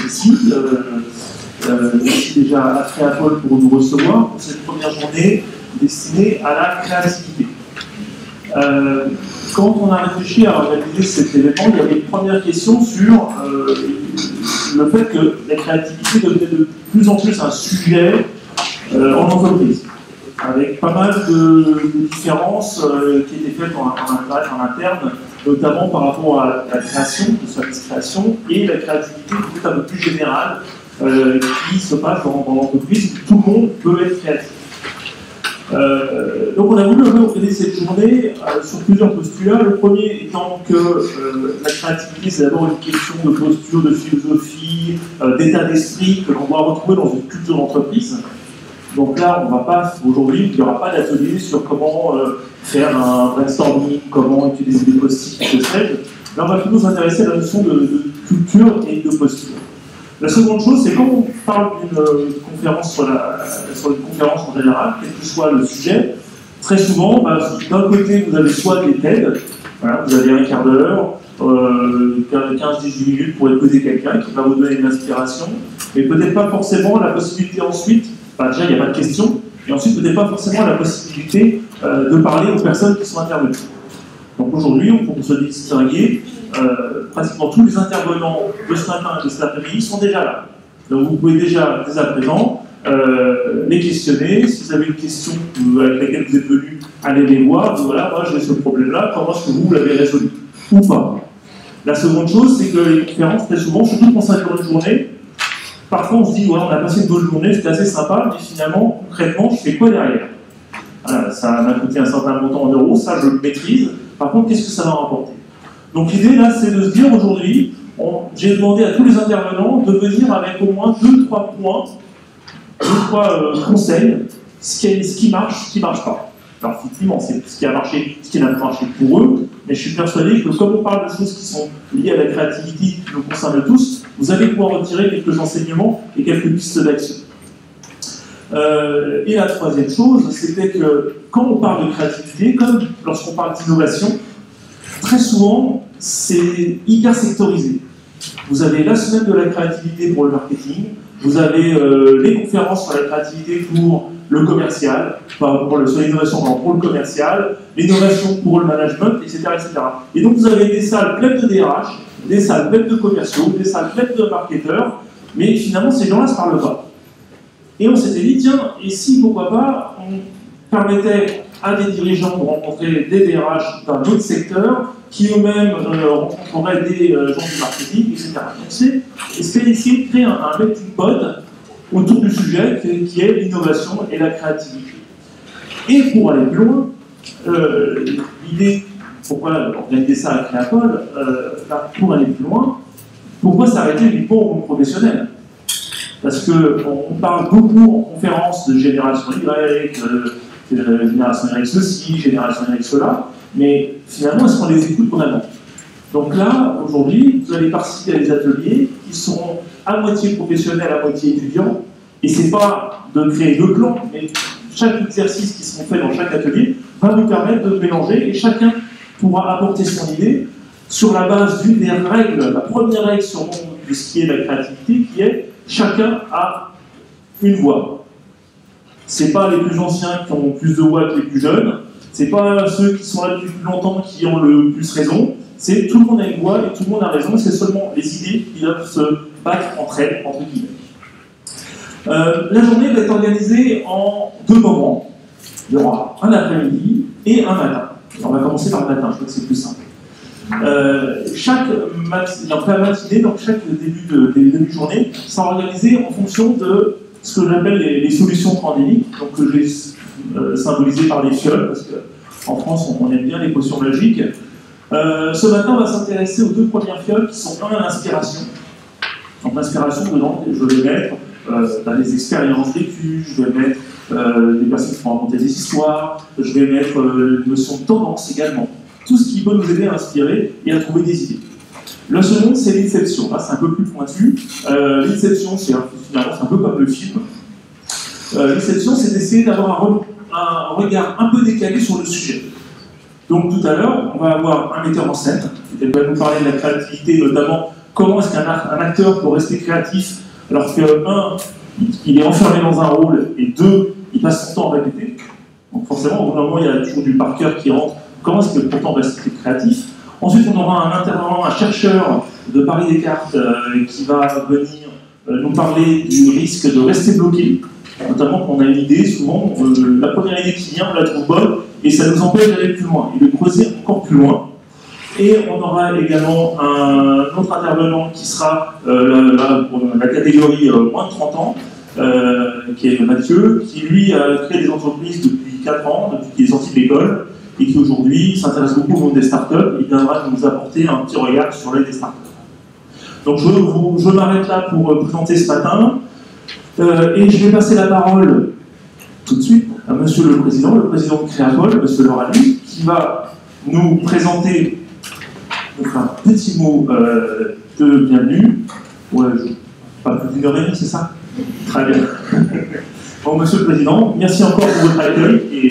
ici. Merci déjà à Créapol pour nous recevoir pour cette première journée destinée à la créativité. Quand on a réfléchi à organiser cet événement, il y avait une première question sur le fait que la créativité devenait de plus en plus un sujet en entreprise, avec pas mal de différences qui étaient faites en interne, notamment par rapport à la création, de service création, et la créativité peut-être un peu plus générale qui se passe dans l'entreprise, où tout le monde peut être créatif. Donc on a voulu organiser cette journée sur plusieurs postulats. Le premier étant que la créativité, c'est d'abord une question de posture, de philosophie, d'état d'esprit que l'on doit retrouver dans une culture d'entreprise. Donc là, on va pas, aujourd'hui, il n'y aura pas d'atelier sur comment faire un brainstorming, comment utiliser des post-it, etc. Là, on va plutôt s'intéresser à la notion de culture et de posture. La seconde chose, c'est quand on parle d'une conférence sur une conférence en général, quel que soit le sujet, très souvent, d'un côté, vous avez soit des TED, voilà, vous avez un quart d'heure, 15-18 minutes pour écouter quelqu'un qui va vous donner une inspiration, mais peut-être pas forcément la possibilité ensuite, déjà il n'y a pas de questions, et ensuite peut-être pas forcément la possibilité de parler aux personnes qui sont intervenues. Donc aujourd'hui, pour se distinguer, pratiquement tous les intervenants de ce matin et de cet après-midi sont déjà là. Donc vous pouvez déjà, dès à présent, les questionner. Si vous avez une question avec laquelle vous êtes venu, allez les voir. Voilà, moi j'ai ce problème-là, comment est-ce que vous l'avez résolu? Ou pas. La seconde chose, c'est que les conférences, très souvent, surtout pour 5 heures de journée, parfois on se dit, ouais, on a passé une bonne journée, c'était assez sympa, mais finalement, concrètement, je fais quoi derrière? Voilà, ça m'a coûté un certain montant en euros, ça je le maîtrise. Par contre, qu'est-ce que ça va rapporter? Donc l'idée là, c'est de se dire aujourd'hui, j'ai demandé à tous les intervenants de venir avec au moins 2-3 points, 2-3 conseils, ce qui marche, ce qui ne marche pas. Alors effectivement, c'est ce qui a marché, ce qui n'a pas marché pour eux, mais je suis persuadé que comme on parle de choses qui sont liées à la créativité, qui nous concernent tous, vous allez pouvoir retirer quelques enseignements et quelques pistes d'action. Et la troisième chose, c'était que quand on parle de créativité, comme lorsqu'on parle d'innovation, très souvent, c'est hyper sectorisé. Vous avez la semaine de la créativité pour le marketing, vous avez les conférences sur la créativité pour le commercial, sur l'innovation pour le commercial, l'innovation pour le management, etc., etc. Et donc vous avez des salles pleines de DRH, des salles pleines de commerciaux, des salles pleines de marketeurs, mais finalement ces gens-là ne se parlent pas. Et on s'était dit, tiens, et si, pourquoi pas, on permettait à des dirigeants de rencontrer des DRH d'un autre secteur, qui eux-mêmes rencontreraient des gens du marketing, etc. Donc c'est essayer de créer un melting pot autour du sujet qui est l'innovation et la créativité. Et pour aller plus loin, l'idée, pourquoi organiser ça à Créapol, pour aller plus loin, pourquoi s'arrêter uniquement au monde professionnel? Parce qu'on parle beaucoup en conférence de génération Y, génération Y ceci, génération Y cela, mais finalement, est-ce qu'on les écoute vraiment? Donc là, aujourd'hui, vous allez participer à des ateliers qui seront à moitié professionnels, à moitié étudiants, et c'est pas de créer deux plans, mais chaque exercice qui seront faits dans chaque atelier va vous permettre de mélanger, et chacun pourra apporter son idée sur la base d'une des règles, la première règle sur de ce qui est la créativité, qui est chacun a une voix. C'est pas les plus anciens qui ont plus de voix que les plus jeunes, c'est pas ceux qui sont là depuis plus longtemps qui ont le plus raison, c'est tout le monde a une voix et tout le monde a raison, c'est seulement les idées qui doivent se battre entre elles, entre guillemets. La journée va être organisée en 2 moments. Il y aura un après-midi et un matin. On va commencer par le matin, je crois que c'est plus simple. La matinée, donc chaque début de journée, sera organisé en fonction de ce que j'appelle les solutions pandémiques, donc que j'ai symbolisé par les fioles, parce qu'en France, on aime bien les potions magiques. Ce matin, on va s'intéresser aux 2 premières fioles qui sont l'inspiration. Donc l'inspiration, dedans, je vais mettre des expériences vécues, je vais mettre des personnes qui vont raconter des histoires, je vais mettre une notion de tendance également. Tout ce qui peut nous aider à inspirer et à trouver des idées. Le second, c'est l'inception. Là, c'est un peu plus pointu. L'inception, c'est un peu comme le film. L'inception, c'est d'essayer d'avoir un regard un peu décalé sur le sujet. Donc tout à l'heure, on va avoir un metteur en scène qui va nous parler de la créativité, notamment comment est-ce qu'un acteur peut rester créatif alors que, un, il est enfermé dans un rôle, et deux, il passe son temps à répéter. Donc forcément, au bout d'un moment, il y a toujours du par cœur qui rentre. Comment est-ce que pourtant rester créatif? Ensuite, on aura un intervenant, un chercheur de Paris Descartes qui va venir nous parler du risque de rester bloqué. Notamment quand on a une idée, souvent, la première idée qui vient, on la trouve bonne, et ça nous empêche d'aller plus loin, et de creuser encore plus loin. Et on aura également un autre intervenant qui sera pour la catégorie moins de 30 ans, qui est Mathieu, qui lui a créé des entreprises depuis 4 ans, depuis qu'il est sorti de l'école, et qui aujourd'hui s'intéresse beaucoup au monde des startups, et viendra nous apporter un petit regard sur l'aide des startups. Donc je m'arrête là pour présenter ce matin, et je vais passer la parole tout de suite à Monsieur le Président de Créapol, Monsieur Lorali, qui va nous présenter un petit mot de bienvenue. Ouais, pas plus d'une heure et demie, c'est ça? Très bien. Bon, Monsieur le Président, merci encore pour votre accueil. Et,